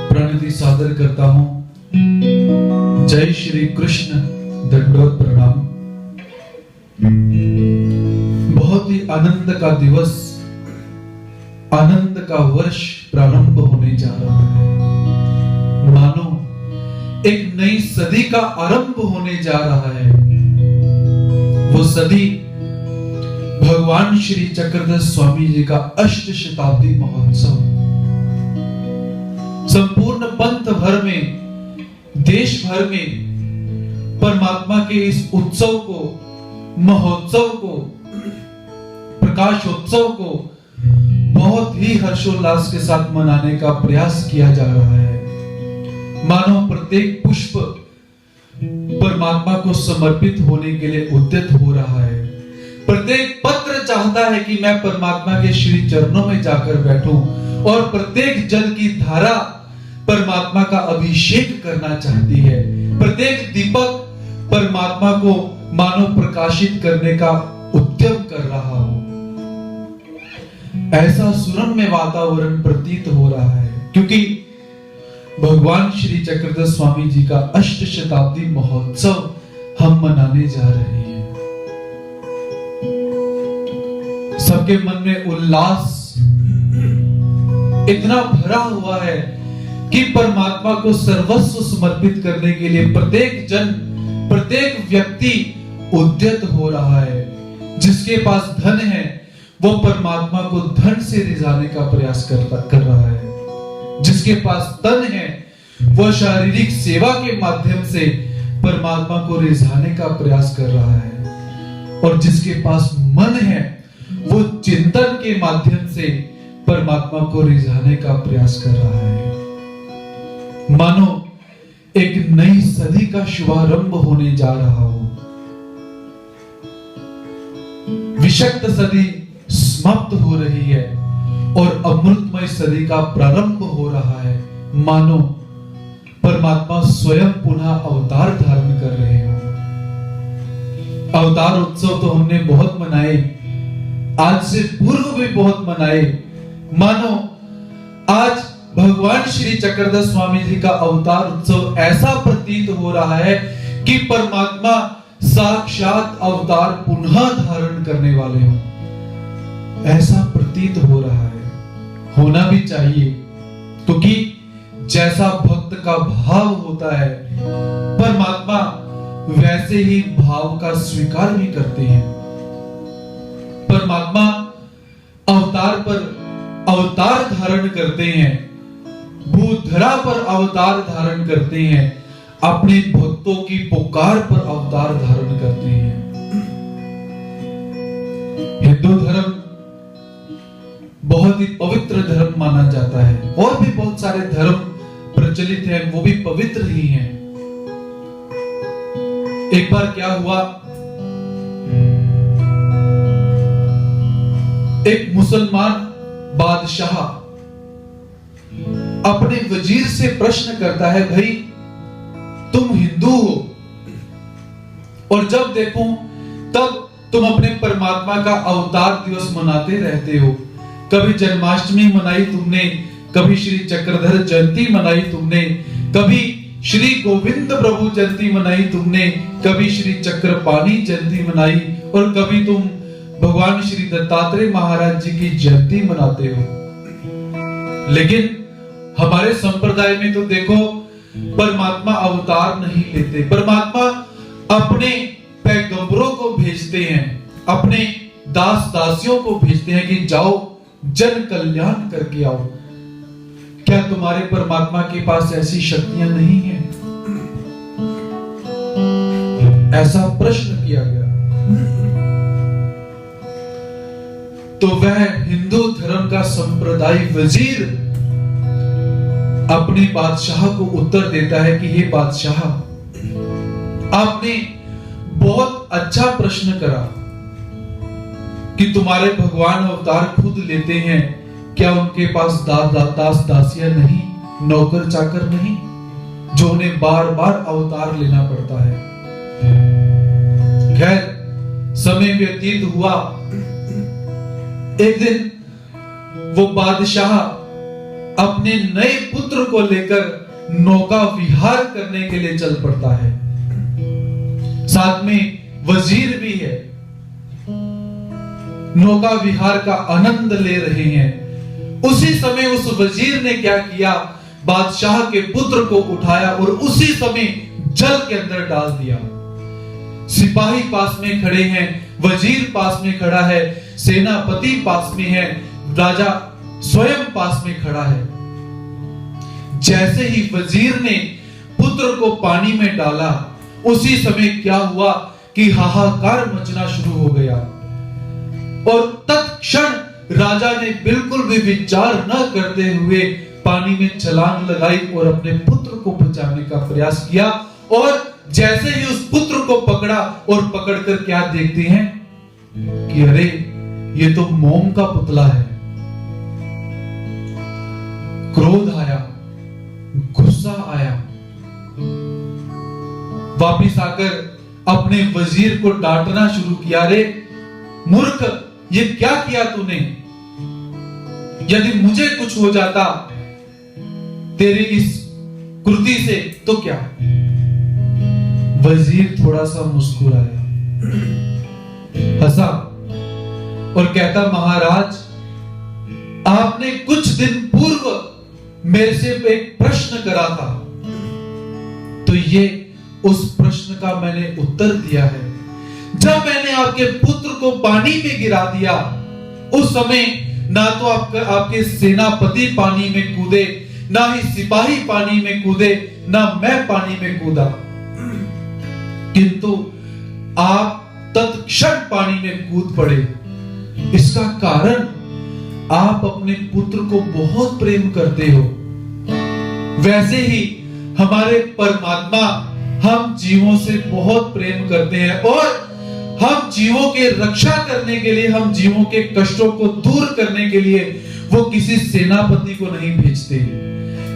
प्रणति सादर करता हूं। जय श्री कृष्ण, दंडोत प्रणाम। बहुत ही आनंद का दिवस, आनंद का वर्ष प्रारंभ होने जा रहा है। मानो एक नई सदी का आरंभ होने जा रहा है। वो सदी भगवान श्री चक्रधर स्वामी जी का अष्ट शताब्दी महोत्सव। संपूर्ण पंथ भर में, देश भर में परमात्मा के इस उत्सव को, महोत्सव को, प्रकाशोत्सव को बहुत ही हर्षोल्लास के साथ मनाने का प्रयास किया जा रहा है। मानो प्रत्येक पुष्प परमात्मा को समर्पित होने के लिए उद्यत हो रहा है। प्रत्येक पत्र चाहता है कि मैं परमात्मा के श्री चरणों में जाकर बैठूं, और प्रत्येक जल की धारा परमात्मा का अभिषेक करना चाहती है। प्रत्येक दीपक परमात्मा को मानो प्रकाशित करने का उद्यम कर रहा हो। ऐसा सुरम्य वातावरण प्रतीत हो रहा है, क्योंकि भगवान श्री चक्रधर स्वामी जी का अष्ट शताब्दी महोत्सव हम मनाने जा रहे हैं। सबके मन में उल्लास इतना भरा हुआ है कि परमात्मा को सर्वस्व समर्पित करने के लिए प्रत्येक जन, प्रत्येक व्यक्ति उद्यत हो रहा है। जिसके पास धन है वो परमात्मा को धन से रिझाने का प्रयास कर रहा है। जिसके पास तन है वो शारीरिक सेवा के माध्यम से परमात्मा को रिझाने का प्रयास कर रहा है, और जिसके पास मन है वो चिंतन के माध्यम से परमात्मा को रिझाने का प्रयास कर रहा है। मानो एक नई सदी का शुभारंभ होने जा रहा हो। विषक्त सदी समाप्त हो रही है और अमृतमय सदी का प्रारंभ हो रहा है। मानो परमात्मा स्वयं पुनः अवतार धारण कर रहे हो। अवतार उत्सव तो हमने बहुत मनाए, आज से पूर्व भी बहुत मनाए। मानो आज भगवान श्री चक्रधर स्वामी जी का अवतार उत्सव ऐसा प्रतीत हो रहा है कि परमात्मा साक्षात अवतार पुनः धारण करने वाले हो। ऐसा प्रतीत हो रहा है, होना भी चाहिए, क्योंकि जैसा भक्त का भाव होता है परमात्मा वैसे ही भाव का स्वीकार भी करते हैं। परमात्मा अवतार पर अवतार धारण करते हैं, भूधरा पर अवतार धारण करते हैं, अपने भक्तों की पुकार पर अवतार धारण करते हैं। हिंदू धर्म बहुत ही पवित्र धर्म माना जाता है, और भी बहुत सारे धर्म प्रचलित हैं, वो भी पवित्र ही हैं। एक बार क्या हुआ, एक मुसलमान बादशाह अपने वजीर से प्रश्न करता है, भाई तुम हिंदू हो और जब देखो तब तुम अपने परमात्मा का अवतार दिवस मनाते रहते हो। कभी जन्माष्टमी मनाई तुमने, कभी श्री चक्रधर जयंती मनाई तुमने, कभी श्री गोविंद प्रभु जयंती मनाई तुमने, कभी श्री चक्रपाणी जयंती मनाई, और कभी तुम भगवान श्री दत्तात्रेय महाराज जी की जयंती मनाते हो। लेकिन हमारे संप्रदाय में तो देखो परमात्मा अवतार नहीं लेते। परमात्मा अपने पैगंबरों को भेजते हैं, अपने दास दासियों को भेजते हैं कि जाओ जन कल्याण करके आओ। क्या तुम्हारे परमात्मा के पास ऐसी शक्तियां नहीं हैं? ऐसा प्रश्न किया गया। तो वह हिंदू धर्म का संप्रदाय वजीर अपने बादशाह को उत्तर देता है कि ये बादशाह, आपने बहुत अच्छा प्रश्न करा कि तुम्हारे भगवान अवतार खुद लेते हैं, क्या उनके पास दास दासियां नहीं, नौकर चाकर नहीं, जो उन्हें बार बार अवतार लेना पड़ता है? खैर, समय व्यतीत हुआ। एक दिन वो बादशाह अपने नए पुत्र को लेकर नौका विहार करने के लिए चल पड़ता है। साथ में वजीर भी है, नौका विहार का आनंद ले रहे हैं। उसी समय उस वजीर ने क्या किया, बादशाह के पुत्र को उठाया और उसी समय जल के अंदर डाल दिया। सिपाही पास में खड़े हैं, वजीर पास में खड़ा है, सेनापति पास में है, राजा स्वयं पास में खड़ा है। जैसे ही वजीर ने पुत्र को पानी में डाला, उसी समय क्या हुआ कि हाहाकार मचना शुरू हो गया और तत्क्षण राजा ने बिल्कुल भी विचार न करते हुए पानी में छलांग लगाई और अपने पुत्र को बचाने का प्रयास किया। और जैसे ही उस पुत्र को पकड़ा और पकड़कर क्या देखते हैं कि अरे ये तो मोम का पुतला है। क्रोध आया, गुस्सा आया, वापिस आकर अपने वजीर को डांटना शुरू किया, रे मूर्ख, ये क्या किया तूने? यदि मुझे कुछ हो जाता तेरी इस कृति से तो क्या? वजीर थोड़ा सा मुस्कुराया, हंसा और कहता, महाराज, आपने कुछ दिन पूर्व मेरे से एक प्रश्न करा था, तो ये उस प्रश्न का मैंने उत्तर दिया है। जब मैंने आपके पुत्र को पानी में गिरा दिया, उस समय ना तो आपके सेनापति पानी में कूदे, ना ही सिपाही पानी में कूदे, ना मैं पानी में कूदा, किंतु आप तत्क्षण पानी में कूद पड़े। इसका कारण आप अपने पुत्र को बहुत प्रेम करते हो। वैसे ही हमारे परमात्मा हम जीवों से बहुत प्रेम करते हैं और हम जीवों के रक्षा करने के लिए, हम जीवों के कष्टों को दूर करने के लिए वो किसी सेनापति को नहीं भेजते,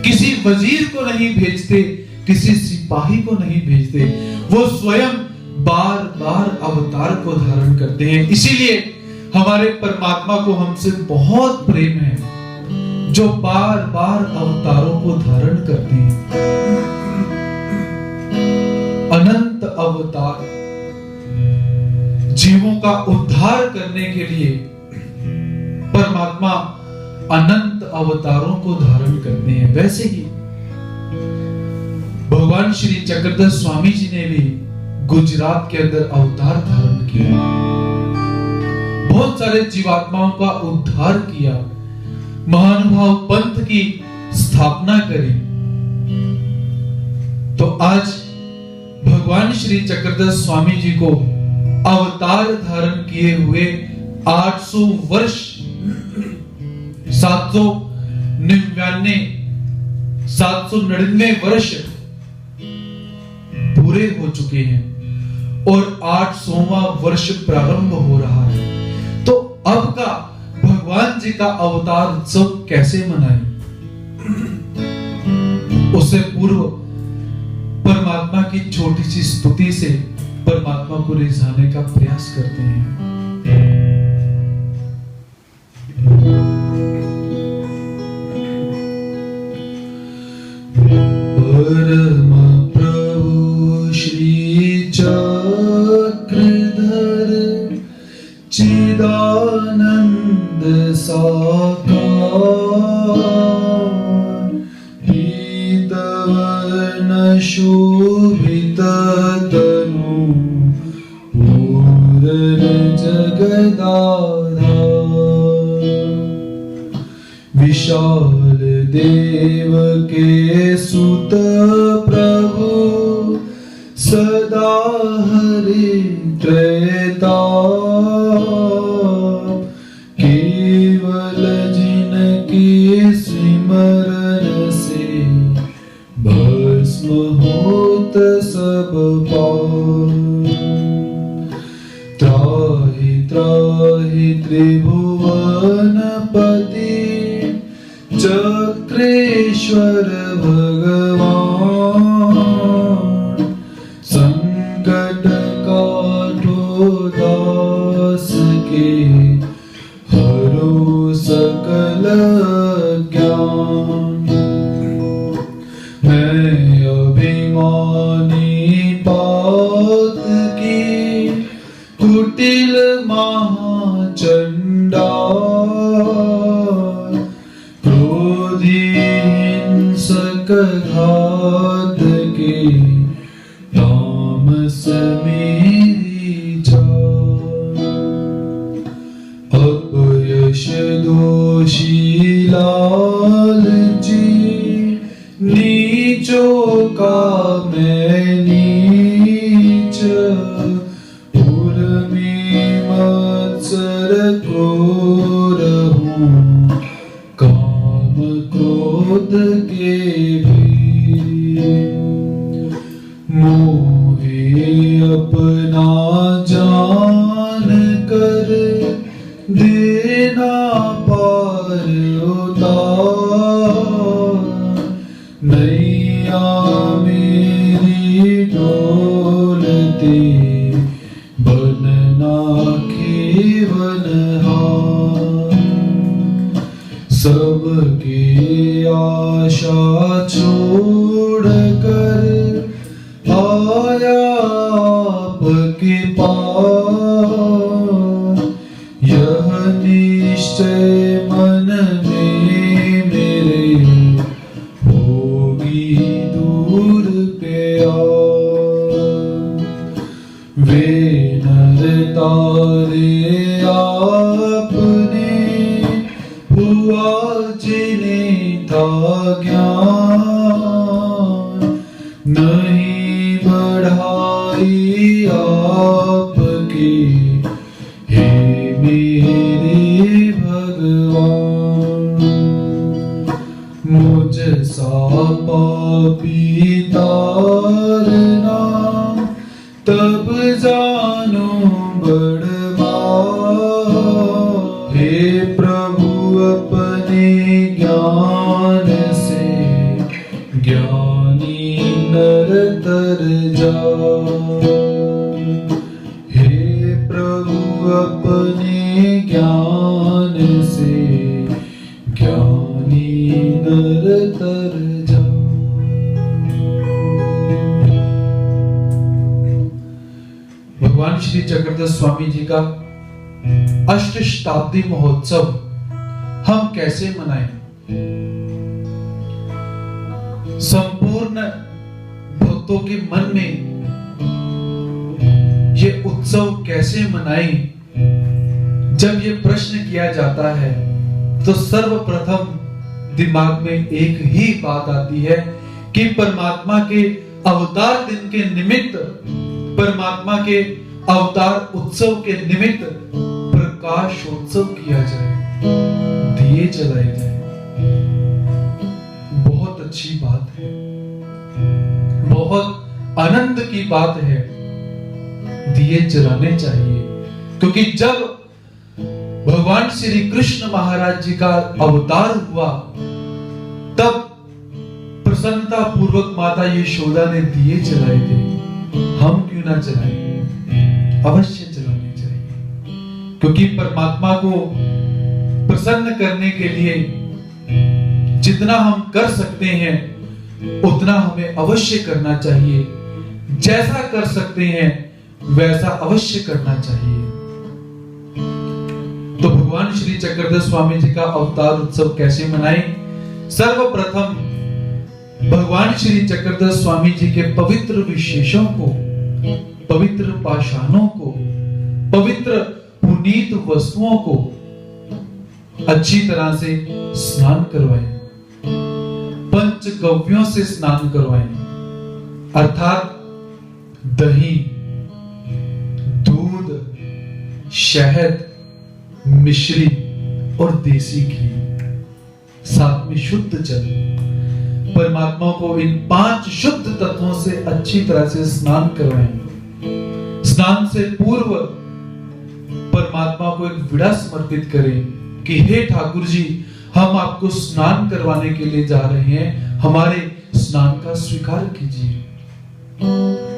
किसी वजीर को नहीं भेजते, किसी सिपाही को नहीं भेजते। वो स्वयं बार बार अवतार को धारण करते हैं। इसीलिए हमारे परमात्मा को हमसे बहुत प्रेम है, जो बार बार अवतारों को धारण करते हैं। अनंत अवतार जीवों का उद्धार करने के लिए परमात्मा अनंत अवतारों को धारण करते हैं। वैसे ही भगवान श्री चक्रधर स्वामी जी ने भी गुजरात के अंदर अवतार धारण किया, बहुत सारे जीवात्माओं का उद्धार किया, महानुभाव पंथ की स्थापना करी। तो आज भगवान श्री चक्रधर स्वामी जी को अवतार धारण किए हुए 800 वर्ष 799 वर्ष पूरे हो चुके हैं और 800वां वर्ष प्रारंभ हो रहा है। तो अब का भगवान जी का अवतार उत्सव कैसे मनाएं? उससे पूर्व परमात्मा की छोटी सी स्तुति से परमात्मा को रिझाने का प्रयास करते हैं। परम प्रभु श्री चक्रधर चिदानंद साकार, पीतवर्ण शोभित तनु पूर्ण जगदाधार, विशाल देव के सुत प्रभु सदा हरि त्रैताप, केवल जिनके सिमरन से भस्म होत सब पाप। त्राहि त्राहि त्रिभुवनपति चक्रेश्वर भगवान, संकट काटो तामस मेरी जान। अपयश दोषी लाल जी, नीचों का मैं नीच, उर्मी मत्सर क्रूर हूँ, काम क्रोध के भी। मोहे अपना जान कर, देना पार उतार, नैया मेरी डोलती, बनना केवल हार। सबकी आशा छोड़ कर आया आपके पास, यह निश्चय मन में मेरे, होगी दूर प्यार। वे नर तारे आपने हुआ जिन्हें था ज्ञान, नहीं बढ़ाई आपकी, हे मेरे भगवान। मुझ सा पापी तारना, तब जानो बड़वा, हे प्रभु अपने ज्ञान से, ज्ञानी नर तर जा। हे प्रभु अपने ज्ञान से, ज्ञानी नर तर जा। भगवान श्री चक्रधर स्वामी जी का अष्टशताब्दी महोत्सव हम कैसे मनाएं? संपूर्ण भक्तों के मन में ये उत्सव कैसे मनाएं? जब ये प्रश्न किया जाता है तो सर्वप्रथम दिमाग में एक ही बात आती है कि परमात्मा के अवतार दिन के निमित्त, परमात्मा के अवतार उत्सव के निमित्त प्रकाशोत्सव किया जाए, दिए जलाए जाए। बहुत अच्छी बात है, बहुत आनंद की बात है, दिए जलाने चाहिए। क्योंकि जब भगवान श्री कृष्ण महाराज जी का अवतार हुआ, तब प्रसन्नता पूर्वक माता यशोदा ने दिए जलाए थे। हम क्यों ना जलाएं? अवश्य जलाने चाहिए, क्योंकि परमात्मा को प्रसन्न करने के लिए जितना हम कर सकते हैं उतना हमें अवश्य करना चाहिए। जैसा कर सकते हैं वैसा अवश्य करना चाहिए। तो भगवान श्री चक्रधर स्वामी जी का अवतार उत्सव कैसे मनाएं? सर्वप्रथम भगवान श्री चक्रधर स्वामी जी के पवित्र विशेषों को, पवित्र पाषाणों को, पवित्र पुनीत वस्तुओं को अच्छी तरह से स्नान करवाएं, पंचगव्यों से स्नान करवाएं, अर्थात दही, दूध, शहद, मिश्री और देसी घी, साथ में शुद्ध जल। परमात्मा को इन 5 शुद्ध तत्वों से अच्छी तरह से स्नान करवाएं। स्नान से पूर्व परमात्मा को एक विड़ा समर्पित करें कि हे ठाकुर जी, हम आपको स्नान करवाने के लिए जा रहे हैं, हमारे स्नान का स्वीकार कीजिए।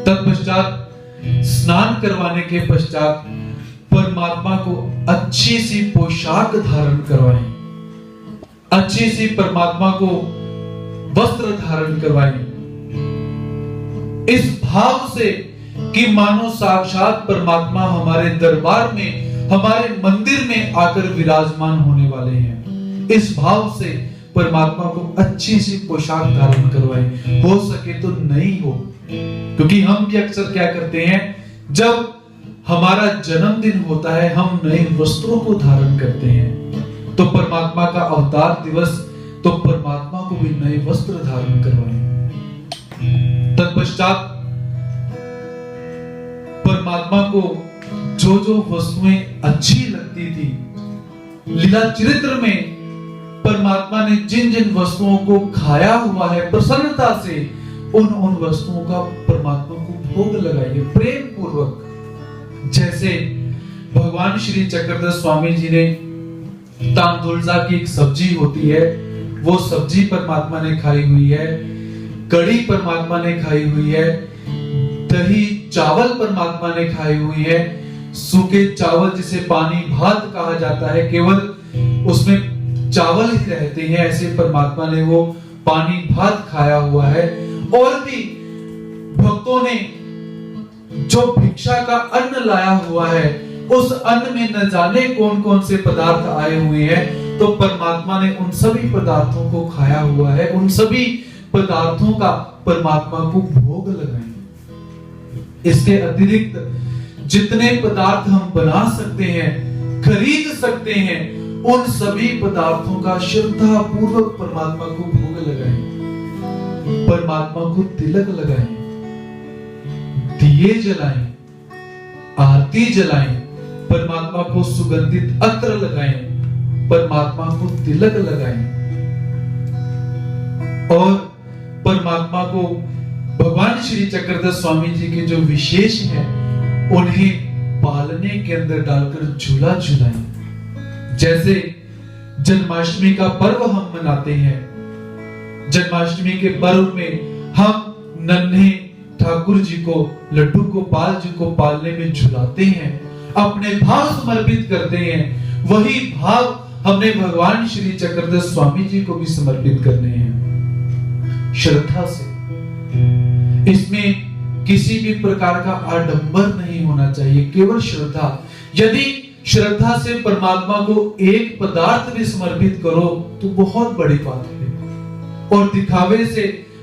तत्पश्चात स्नान करवाने के पश्चात परमात्मा को अच्छी सी पोशाक धारण करवाएं, अच्छी सी परमात्मा को वस्त्र धारण करवाएं, इस भाव से कि मानो साक्षात परमात्मा हमारे दरबार में, हमारे मंदिर में आकर विराजमान होने वाले हैं। इस भाव से परमात्मा को अच्छी सी पोशाक धारण करवाएं, हो सके तो नई हो, क्योंकि हम भी अक्सर क्या करते हैं, जब हमारा जन्मदिन होता है हम नए वस्त्रों को धारण करते हैं। तो परमात्मा का अवतार दिवस, तो परमात्मा को भी नए वस्त्र धारण करवाएं। तत्पश्चात परमात्मा को जो जो वस्तुएं अच्छी लगती थी, लीला चरित्र में परमात्मा ने जिन जिन वस्तुओं को खाया हुआ है प्रसन्नता से, उन वस्तुओं का परमात्मा को भोग लगाइए प्रेम पूर्वक। जैसे भगवान श्री चक्रधर स्वामी जी ने तांदुलजा की एक सब्जी होती है, वो सब्जी परमात्मा ने खाई हुई है, कड़ी परमात्मा ने खाई हुई है, दही चावल परमात्मा ने खाई हुई है, सूखे चावल जिसे पानी भात कहा जाता है, केवल उसमें चावल ही रहते हैं, ऐसे परमात्मा ने वो पानी भात खाया हुआ है। और भी भक्तों ने जो भिक्षा का अन्न लाया हुआ है, उस अन्न में न जाने कौन कौन से पदार्थ आए हुए हैं, तो परमात्मा ने उन सभी पदार्थों को खाया हुआ है, उन सभी पदार्थों का परमात्मा को भोग लगाएं। इसके अतिरिक्त जितने पदार्थ हम बना सकते हैं, खरीद सकते हैं, उन सभी पदार्थों का श्रद्धा पूर्वक परमात्मा को भोग लगाएं, परमात्मा को तिलक लगाएं, दिए जलाएं, आरती जलाएं, परमात्मा को सुगंधित अत्र लगाएं, परमात्मा को तिलक लगाएं। और परमात्मा को भगवान श्री चक्रधर स्वामी जी के जो विशेष है, उन्हें पालने के अंदर डालकर झूला झुलाएं। जैसे जन्माष्टमी का पर्व हम मनाते हैं, जन्माष्टमी के पर्व में हम नन्हे ठाकुर जी को, लड्डू गोपाल जी को पालने में झुलाते हैं, अपने भाव समर्पित करते हैं। वही भाव हमने भगवान श्री चक्रधर स्वामी जी को भी समर्पित करने हैं, श्रद्धा से। इसमें किसी भी प्रकार का आडंबर नहीं होना चाहिए, केवल श्रद्धा। यदि श्रद्धा से परमात्मा को एक पदार्थ भी समर्पित करो तो बहुत बड़ी बात है, और दिखावे से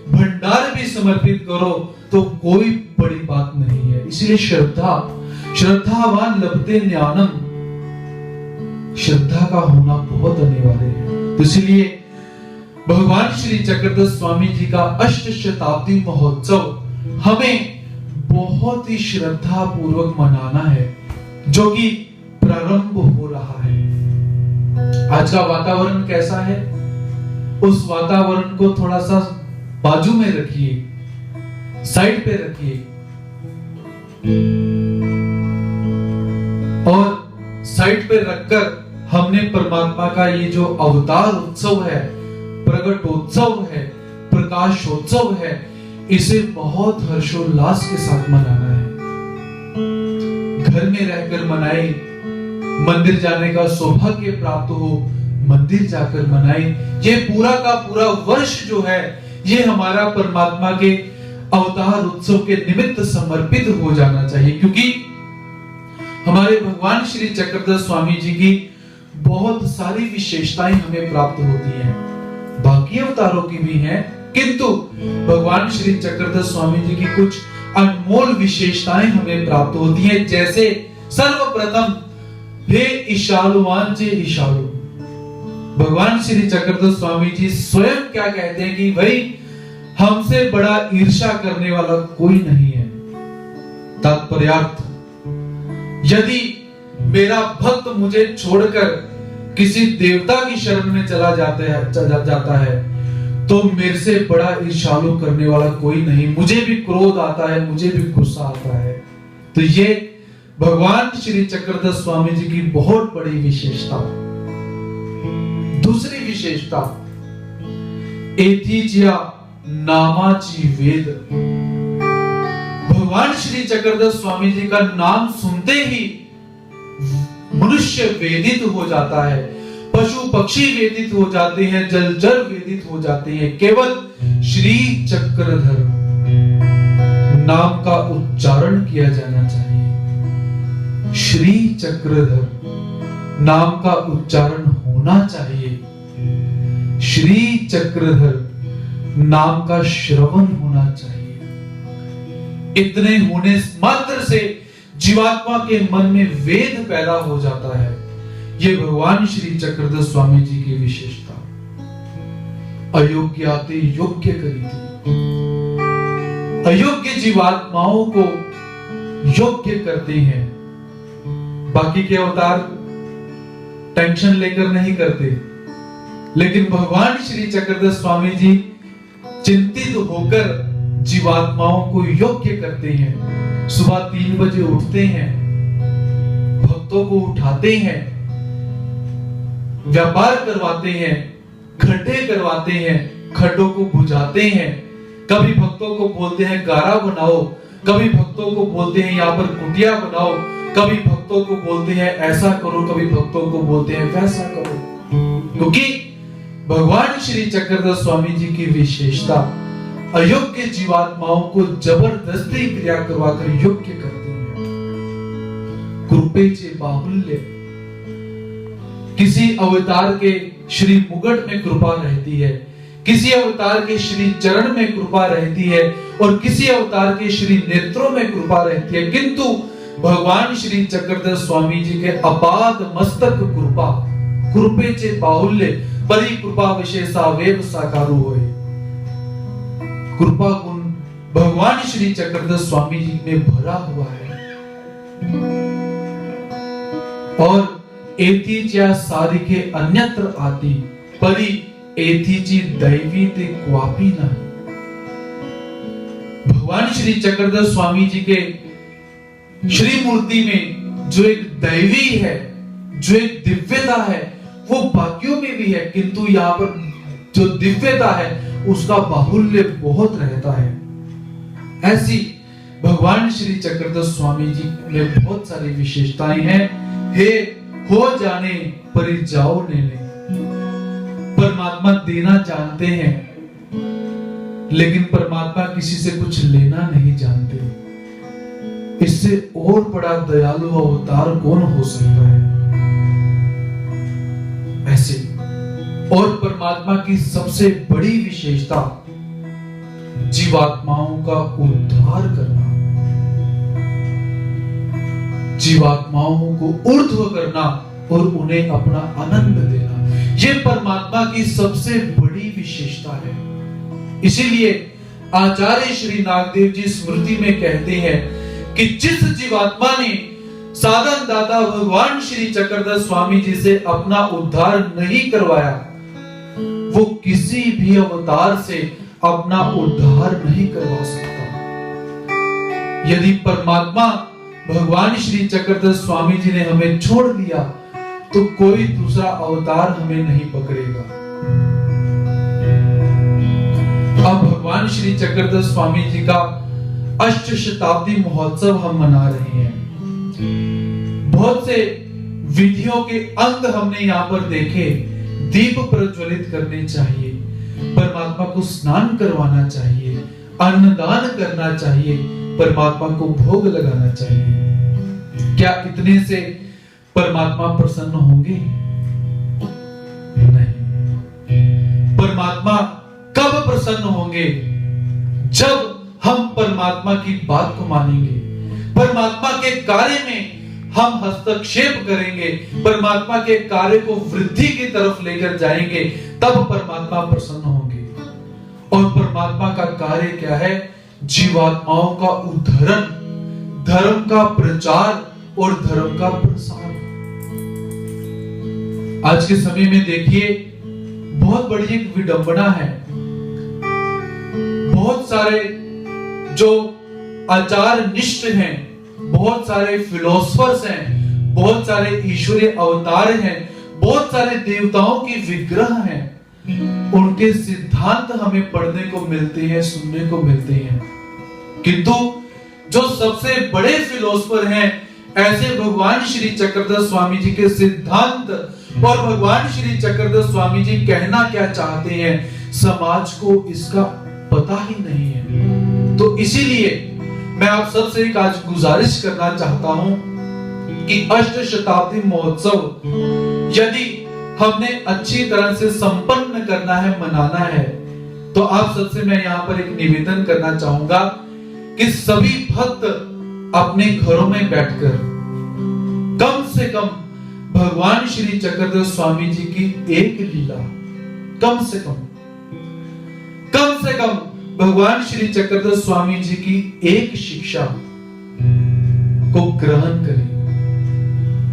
भंडार भी समर्पित करो तो कोई बड़ी बात नहीं है। इसलिए श्रद्धावान लभते ज्ञानम, श्रद्धा का होना बहुत अनिवार्य है। तो इसलिए भगवान श्री चक्रधर स्वामी जी का अष्ट शताब्दी महोत्सव हमें बहुत ही श्रद्धा पूर्वक मनाना है, जो कि प्रारंभ हो रहा है। आज का वातावरण कैसा है, उस वातावरण को थोड़ा सा बाजू में रखिए, साइड पे रखिए, और साइड पे रखकर हमने परमात्मा का ये जो अवतार उत्सव है, प्रगटोत्सव है, प्रकाशोत्सव है, इसे बहुत हर्षोल्लास के साथ मनाना है। घर में रहकर मनाए, मंदिर जाने का सौभाग्य प्राप्त हो, मंदिर जाकर मनाए। ये पूरा का पूरा वर्ष जो है, ये हमारा परमात्मा के अवतार उत्सव के निमित्त समर्पित हो जाना चाहिए, क्योंकि हमारे भगवान श्री चक्रधर स्वामी जी की बहुत सारी विशेषताएं हमें प्राप्त होती हैं, बाकी अवतारों की भी हैं, किंतु भगवान श्री चक्रधर स्वामी जी की कुछ अनमोल विशेषताएं हमें प्राप्त होती हैं। जैसे सर्वप्रथम, हे ईशालुवान जे ईशालु, भगवान श्री चक्रधर स्वामी जी स्वयं क्या कहते हैं कि भाई हमसे बड़ा ईर्ष्या करने वाला कोई नहीं है। तात्पर्यार्थ, यदि मेरा भक्त मुझे छोड़कर किसी देवता की शरण में चला जाता है तो मेरे से बड़ा ईर्ष्यालु करने वाला कोई नहीं। मुझे भी क्रोध आता है, मुझे भी गुस्सा आता है। तो ये भगवान श्री चक्रधर स्वामी जी की बहुत बड़ी विशेषता। दूसरी विशेषता, एथीजिया नामाची वेद। भगवान श्री चक्रधर स्वामी जी का नाम सुनते ही मनुष्य वेदित हो जाता है, पशु पक्षी वेदित हो जाते हैं, जलचर वेदित हो जाते हैं। केवल श्री चक्रधर नाम का उच्चारण किया जाना चाहिए, श्री चक्रधर नाम का उच्चारण होना चाहिए, श्री चक्रधर नाम का श्रवण होना चाहिए। इतने होने मात्र से जीवात्मा के मन में वेद पैदा हो जाता है। ये भगवान श्री चक्रधर स्वामी जी की विशेषता। अयोग्य आते योग्य करी थी, अयोग्य जीवात्माओं को योग्य करते हैं। बाकी के अवतार टेंशन लेकर नहीं करते, लेकिन भगवान श्री चक्रधर स्वामी जी चिंतित होकर जीवात्माओं को योग्य करते हैं। सुबह 3 बजे उठते हैं, भक्तों को उठाते हैं, व्यापार करवाते हैं, गड्ढे करवाते हैं, खड्डों को बुझाते हैं। कभी भक्तों को बोलते हैं गारा बनाओ, कभी भक्तों को बोलते हैं यहाँ पर कुटिया बनाओ, कभी भक्तों को बोलते हैं ऐसा करो, कभी भक्तों को बोलते हैं वैसा करो। क्योंकि भगवान श्री चक्रधर स्वामी जी की विशेषता अयोग्य जीवात्माओं को जबरदस्ती क्रिया करवाकर योग्य करते हैं। कृपेचे बाहुल्य, किसी अवतार के श्री मुगट में कृपा रहती है, किसी अवतार के श्री चरण में कृपा रहती है, और किसी अवतार के श्री नेत्रों में कृपा रहती है। किंतु भगवान श्री चक्रधर स्वामी जी के अपाद मस्तक कृपा, कृपेचे बाहुल्य परि कृपा विशेषावेव साकारू होए। कृपा गुण भगवान श्री चक्रधर स्वामी जी में भरा हुआ है। और एतीच्या सारिके अन्यत्र आती परि एतीची दैवी ते क्वापी न। भगवान श्री चक्रधर स्वामी जी के श्री मूर्ति में जो एक दैवी है, जो एक दिव्यता है, वो बाकियों में भी है, किंतु यहाँ पर जो दिव्यता है उसका बाहुल्य बहुत रहता है। ऐसी भगवान श्री चक्रधर स्वामी जी में बहुत सारी विशेषताएं हैं। हे हो जाने परि जाओ लेने, परमात्मा देना जानते हैं, लेकिन परमात्मा किसी से कुछ लेना नहीं जानते। इससे और बड़ा दयालु अवतार कौन हो सकता है? ऐसे और परमात्मा की सबसे बड़ी विशेषता जीवात्माओं का उद्धार करना, जीवात्माओं को ऊर्ध्व करना और उन्हें अपना आनंद देना। यह परमात्मा की सबसे बड़ी विशेषता है। इसीलिए आचार्य श्री नागदेव जी स्मृति में कहते हैं कि जिस जीवात्मा ने साधन दाता भगवान श्री चक्रधर स्वामी जी से अपना उद्धार नहीं करवाया, वो किसी भी अवतार से अपना उद्धार नहीं करवा सकता। यदि परमात्मा भगवान श्री चक्रधर स्वामी जी ने हमें छोड़ दिया तो कोई दूसरा अवतार हमें नहीं पकड़ेगा। अब भगवान श्री चक्रधर स्वामी जी का अष्ट शताब्दी महोत्सव हम मना रहे हैं। बहुत से विधियों के अंग हमने यहाँ पर देखे। दीप प्रज्वलित करने चाहिए, परमात्मा को स्नान करवाना चाहिए, अन्नदान करना चाहिए, परमात्मा को भोग लगाना चाहिए। क्या इतने से परमात्मा प्रसन्न होंगे? नहीं। परमात्मा कब प्रसन्न होंगे? जब हम परमात्मा की बात को मानेंगे, परमात्मा के कार्य में हम हस्तक्षेप करेंगे, परमात्मा के कार्य को वृद्धि की तरफ लेकर जाएंगे, तब परमात्मा प्रसन्न होंगे। और परमात्मा का कार्य क्या है? जीवात्माओं का उद्धरण, धर्म का प्रचार और धर्म का प्रसार। आज के समय में देखिए, बहुत बड़ी एक विडंबना है। बहुत सारे जो आचार निष्ठ हैं, बहुत सारे फिलोसफर्स हैं, बहुत सारे ईश्वरीय अवतार हैं, बहुत सारे देवताओं के विग्रह हैं, उनके सिद्धांत हमें पढ़ने को मिलते हैं, सुनने को मिलते हैं। किंतु जो सबसे बड़े फिलोसफर हैं, ऐसे भगवान श्री चक्रधर स्वामी जी के सिद्धांत और भगवान श्री चक्रधर स्वामी जी कहना क्या चाहते हैं, समाज को इसका पता ही नहीं है। तो इसीलिए मैं आप सबसे एक आज गुजारिश करना चाहता हूं कि अष्ट शताब्दी महोत्सव यदि हमने अच्छी तरह से संपन्न करना है, मनाना है, तो आप सबसे मैं यहां पर एक निवेदन करना चाहूंगा कि सभी भक्त अपने घरों में बैठकर कम से कम भगवान श्री चक्रधर स्वामी जी की एक लीला, कम से कम भगवान श्री चक्रधर स्वामी जी की एक शिक्षा को ग्रहण करें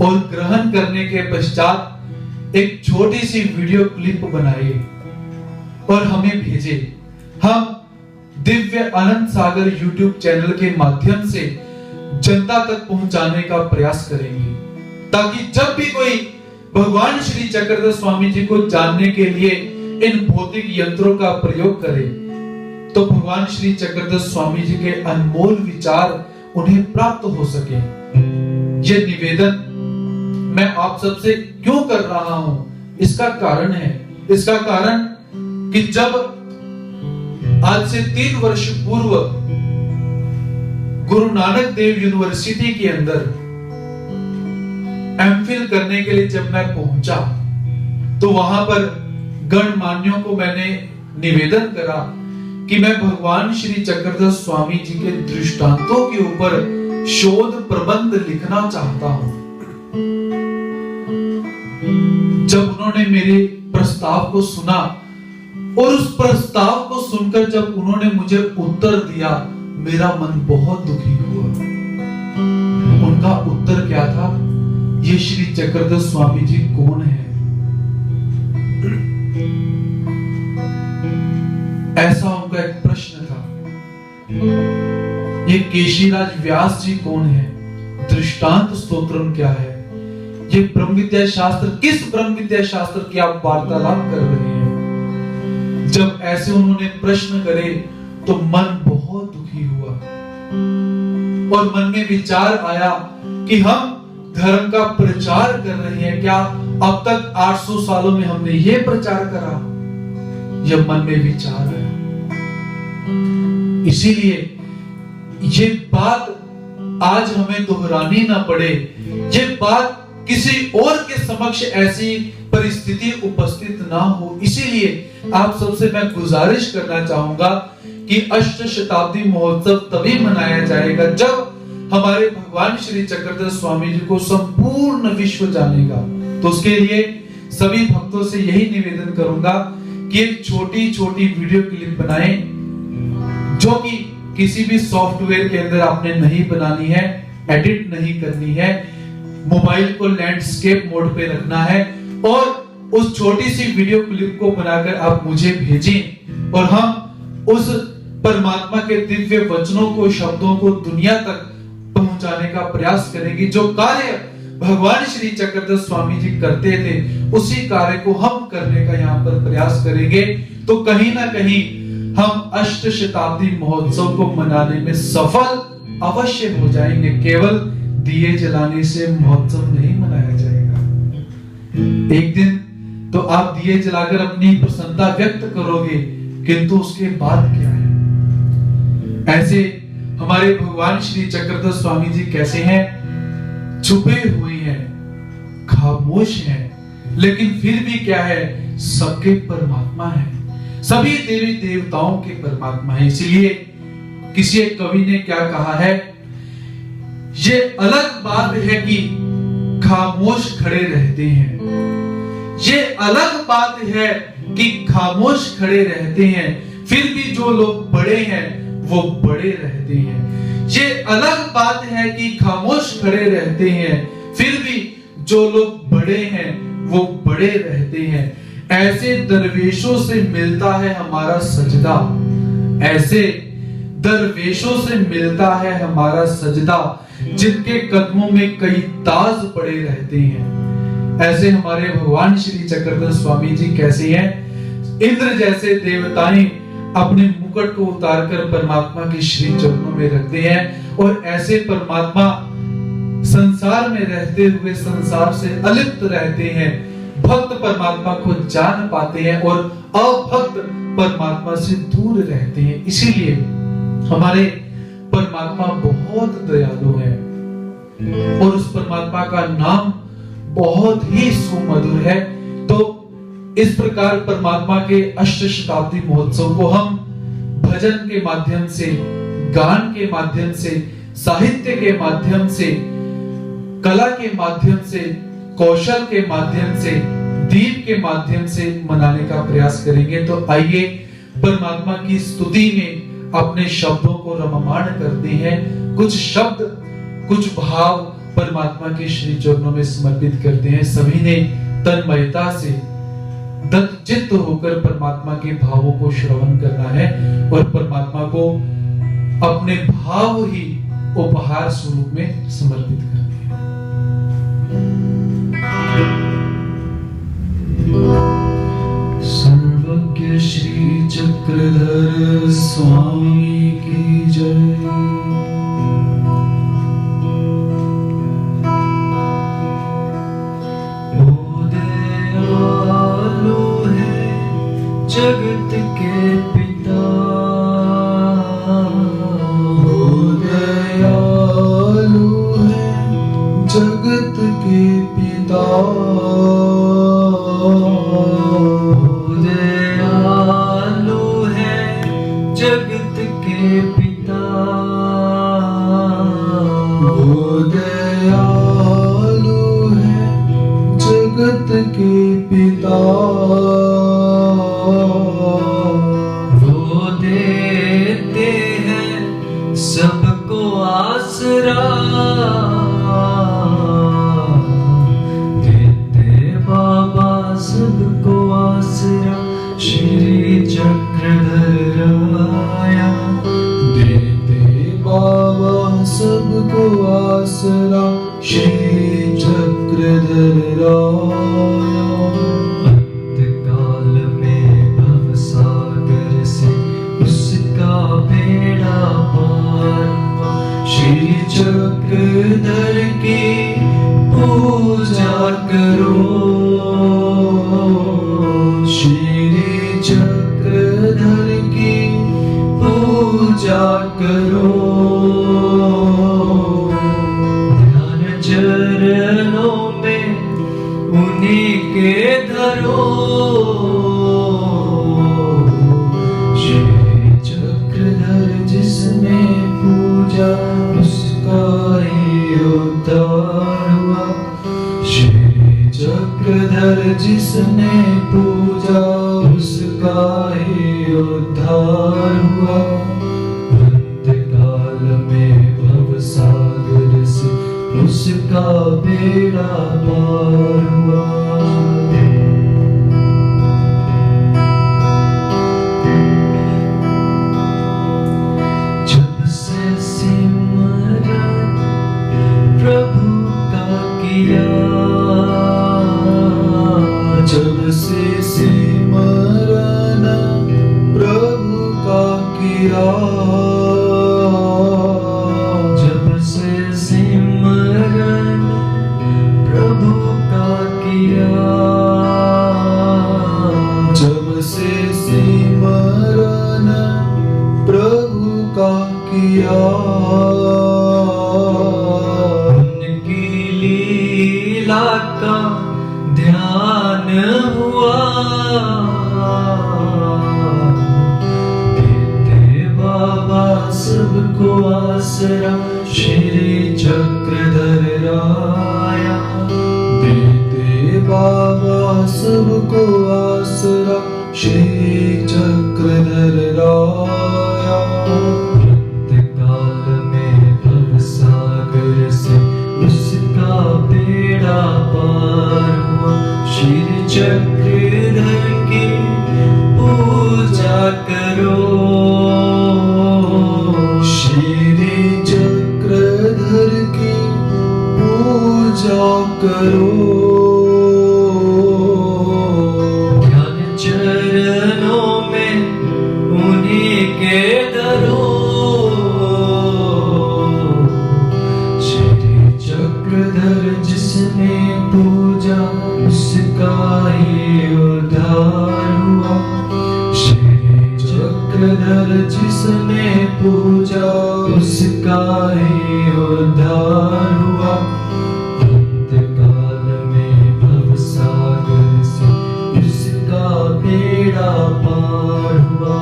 और ग्रहण करने के पश्चात एक छोटी सी वीडियो क्लिप बनाइए और हमें भेजे। हम दिव्य आनंद सागर यूट्यूब चैनल के माध्यम से जनता तक पहुंचाने का प्रयास करेंगे, ताकि जब भी कोई भगवान श्री चक्रधर स्वामी जी को जानने के लिए इन भौतिक यंत्रों का प्रयोग करे, तो भगवान श्री चक्रधर स्वामी जी के अनमोल विचार उन्हें प्राप्त हो सके। ये निवेदन मैं आप सबसे क्यों कर रहा हूं, इसका कारण कि जब आज से 3 वर्ष पूर्व गुरु नानक देव यूनिवर्सिटी के अंदर एमफिल करने के लिए जब मैं पहुंचा, तो वहां पर गणमान्यों को मैंने निवेदन करा कि मैं भगवान श्री चक्रधर स्वामी जी के दृष्टांतों के ऊपर शोध प्रबंध लिखना चाहता हूं। जब उन्होंने मेरे प्रस्ताव को सुना और उस प्रस्ताव को सुनकर जब उन्होंने मुझे उत्तर दिया, मेरा मन बहुत दुखी हुआ। उनका उत्तर क्या था? ये श्री चक्रधर स्वामी जी कौन है? ऐसा उनका एक प्रश्न था। ये केशीराज व्यास जी कौन है? दृष्टांत स्तोत्रम क्या है? ये ब्रह्म विद्या शास्त्र, किस ब्रह्म विद्या शास्त्र की आप वार्तालाप कर रहे हैं? जब ऐसे उन्होंने प्रश्न करे तो मन बहुत दुखी हुआ और मन में विचार आया कि हम धर्म का प्रचार कर रहे हैं, क्या अब तक 800 सालों में हमने ये प्रचार करा? यह मन में विचार आया। इसीलिए ये बात आज हमें दोहरानी ना पड़े, ये बात किसी और के समक्ष ऐसी परिस्थिति उपस्थित ना हो। इसीलिए आप सबसे मैं गुजारिश करना चाहूंगा कि अष्ट शताब्दी महोत्सव तभी मनाया जाएगा जब हमारे भगवान श्री चक्रधर स्वामी जी को संपूर्ण विश्व जानेगा। तो उसके लिए सभी भक्तों से यही निवेदन करूंगा कि एक छोटी छोटी वीडियो क्लिप बनाएं, जो कि किसी भी सॉफ्टवेयर के अंदर आपने नहीं बनानी है, एडिट नहीं करनी है, मोबाइल को लैंडस्केप मोड पे रखना है और उस छोटी सी वीडियो क्लिप को बनाकर आप मुझे भेजें और हम उस परमात्मा के दिव्य वचनों को, शब्दों को दुनिया तक पहुंचाने का प्रयास करेंगे। जो कार्य भगवान श्री चक्रधर स्वामी जी करते थे, उसी कार्य को हम करने का यहाँ पर प्रयास करेंगे। तो कहीं ना कहीं हम अष्ट शताब्दी महोत्सव को मनाने में सफल अवश्य हो जाएंगे। केवल दिए जलाने से महोत्सव नहीं मनाया जाएगा। एक दिन तो आप दिए जलाकर अपनी प्रसन्नता व्यक्त करोगे, किंतु उसके बाद क्या है? ऐसे हमारे भगवान श्री चक्रधर स्वामी जी कैसे हैं? छुपे हुए हैं, खामोश हैं, लेकिन फिर भी क्या है? सबके परमात्मा है, सभी देवी देवताओं के परमात्मा है। इसलिए किसी एक कवि ने क्या कहा है? ये अलग बात है कि खामोश खड़े रहते हैं, ये अलग बात है कि खामोश खड़े रहते हैं, फिर भी जो लोग बड़े हैं वो बड़े रहते हैं। ये अलग बात है कि खामोश खड़े रहते हैं, फिर भी जो लोग बड़े हैं वो बड़े रहते हैं। ऐसे दरवेशों से मिलता है हमारा सजदा, ऐसे दरवेशों से मिलता है हमारा सजदा, जिनके कदमों में कई ताज पड़े रहते हैं। ऐसे हमारे भगवान श्री चक्रधर स्वामी जी कैसे हैं? इंद्र जैसे देवताएं अपने मुकुट को उतारकर परमात्मा के श्री चरणों में रखते हैं और ऐसे परमात्मा संसार में रहते हुए संसार से अलिप्त रहते हैं। भक्त परमात्मा को जान पाते हैं और अभक्त परमात्मा से दूर रहते हैं। इसीलिए हमारे परमात्मा बहुत दयालु है और उस परमात्मा का नाम बहुत ही सुमधुर है। तो इस प्रकार परमात्मा के अष्ट शताब्दी महोत्सव को हम भजन के माध्यम से, गान के माध्यम से, साहित्य के माध्यम से, कला के माध्यम से, कौशल के माध्यम से, दीप के माध्यम से मनाने का प्रयास करेंगे। तो आइए परमात्मा की स्तुति में अपने शब्दों को रममाण करते हैं। कुछ शब्द, कुछ भाव परमात्मा के श्री चरणों में समर्पित करते हैं। सभी ने तन्मयता से दत्तचित्त होकर परमात्मा के भावों को श्रवण करना है और परमात्मा को अपने भाव ही उपहार स्वरूप में समर्पित करने हैं। सर्वज्ञ श्री चक्रधर स्वामी की जय। जगत के पिता, वो दयालु है जगत के पिता, वो दयालु है जगत के पिता, वो दयालु है जगत के पिता, वो देते हैं सबको आसरा, देते बाबा सबको आसरा, श्री चक्रधर राया, देते बाबा सबको आसरा, श्री चक्रधर राया। अंतकाल में भवसागर से उसका बेड़ा पार हुआ, श्री चक्रधर की पूजा करो, श्री चक्रधर की पूजा करो, ध्यान चरणों में उन्हीं के धरो, श्री चक्रधर जिसने पूजा उसका ही उद्धार हुआ, श्री चक्रधर जिसने पूजा उसका ही उद्धार हुआ। अंतकाल में भवसागर से उसका बेड़ा पार हुआ। जब से सिमरन प्रभु का किया, जब से सिमरन प्रभु का किया, जब से सिमरन प्रभु का किया, जब से सिमरन प्रभु का किया, उनकी लीला का ध्यान हुआ, देते बाबा सबको आसरा, श्री चक्रधर राया, देते बाबा सबको आसरा, श्री चक्रधर राया। अंतकाल में भवसागर से उसका बेड़ा पार हुआ, श्री चक्रधर की पूजा करो, श्री चक्रधर की पूजा करो, ध्यान चरणों में उन्हीं के धरो, श्री चक्रधर जिसने पूजा उसका ही उद्धार हुआ, श्री चक्रधर जिसने पूजा उसका ही उद्धार हुआ। अंतकाल में भवसागर से उसका बेड़ा पार हुआ।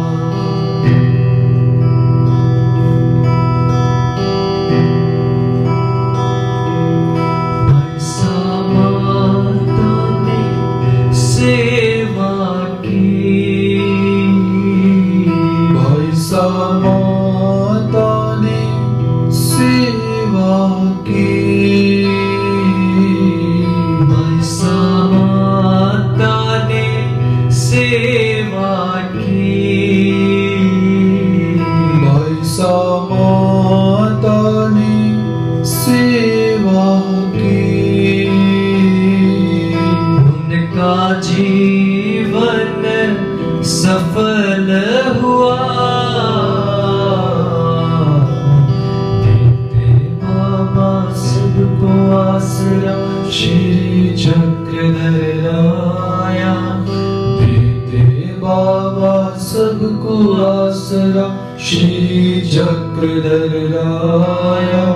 आसरा श्री चक्रधर राया।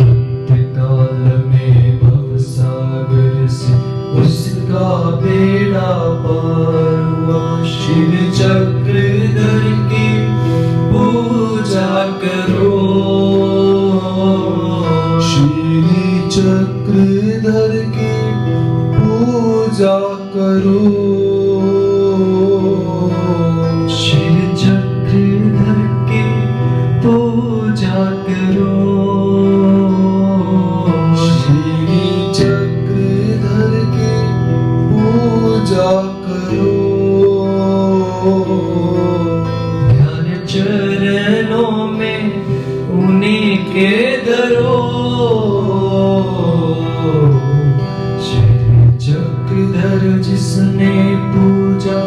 अंतकाल में भवसागर से उसका बेड़ा पार हुआ। श्री चक्रधर की पूजा करो, श्री चक्रधर की पूजा करो, श्री चक्रधर की पूजा करो, श्री चक्रधर की पूजा करो। ध्यान चरणों में उन्हीं के धरो। श्री चक्रधर जिसने पूजा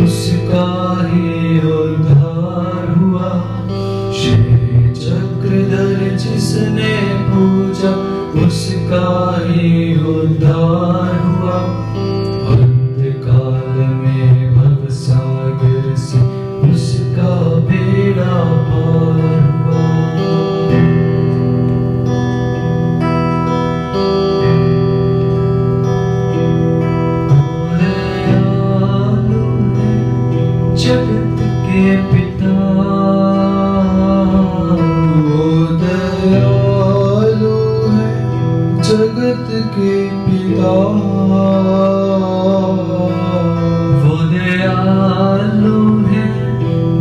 उसका ही उद्धार हुआ। श्री चक्रधर जिसने पूजा उसका ही उद्धार हुआ। अंतकाल में भवसागर से उसका बेड़ा पार हुआ। जगत के पिता, वो दयालु है जगत के पिता। वो दयालु है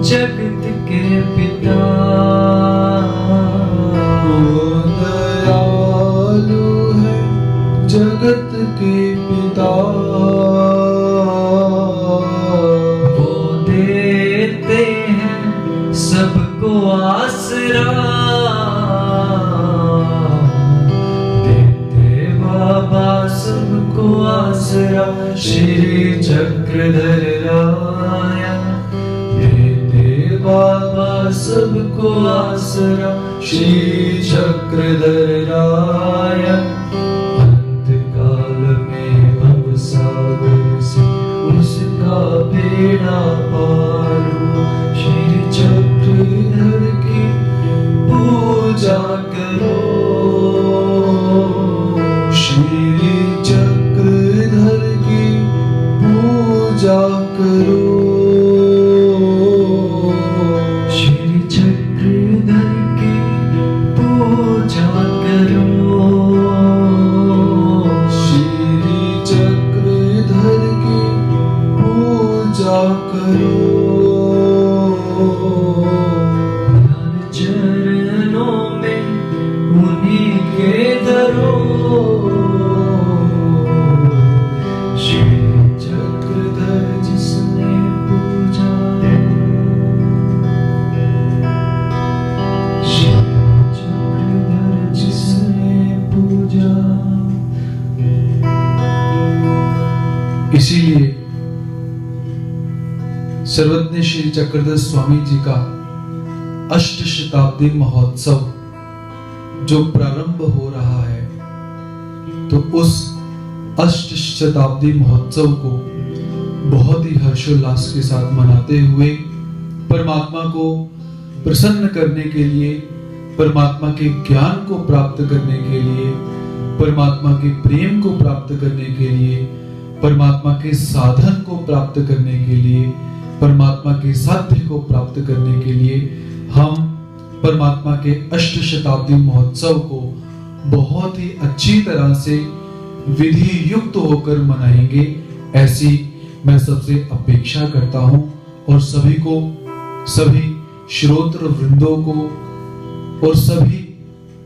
जगत के पिता। वो दयालु है जगत के पिता। वो देते हैं सबको आसरा। देते बाबा सबको आसरा। श्री चक्रधर राया देते बाबा सबको आसरा। श्री चक्रधर राया। अंतकाल में भवसागर से उसका बेड़ा पार हुआ। श्री चक्रधर की पूजा करो, श्री चक्रधर की पूजा करो, श्री चक्रधर की पूजा करो, श्री चक्रधर की पूजा करो। ध्यान चरणों में उन्हीं के धरो। श्री चक्रधर जिसने पूजा, श्री चक्रधर जिसने पूजा। इसीलिए सर्वज्ञ श्री चक्रधर स्वामी जी का अष्ट शताब्दी महोत्सव जो प्रारंभ हो रहा है, तो उस अष्ट शताब्दी महोत्सव को बहुत ही हर्षोल्लास के साथ मनाते हुए परमात्मा को प्रसन्न करने के लिए, परमात्मा के ज्ञान को प्राप्त करने के लिए, परमात्मा के प्रेम को प्राप्त करने के लिए, परमात्मा के साधन को प्राप्त करने के लिए, परमात्मा के साध्य को प्राप्त करने के लिए हम परमात्मा के अष्ट शताब्दी महोत्सव को बहुत ही अच्छी तरह से विधि युक्त होकर मनाएंगे, ऐसी मैं सबसे अपेक्षा करता हूं। और सभी को, सभी श्रोत्र वृंदों को और सभी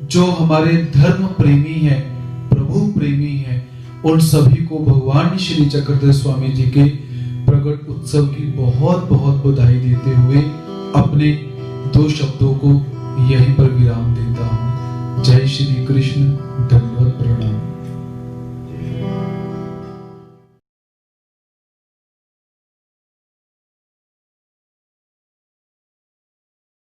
जो हमारे धर्म प्रेमी हैं, प्रभु प्रेमी हैं, उन सभी को भगवान श्री चक्रधर स्वामी जी के प्रकट उत्सव की बहुत बहुत बधाई देते हुए अपने दो शब्दों को यहीं पर विराम देता हूं। जय श्री कृष्ण, दंडवत प्रणाम।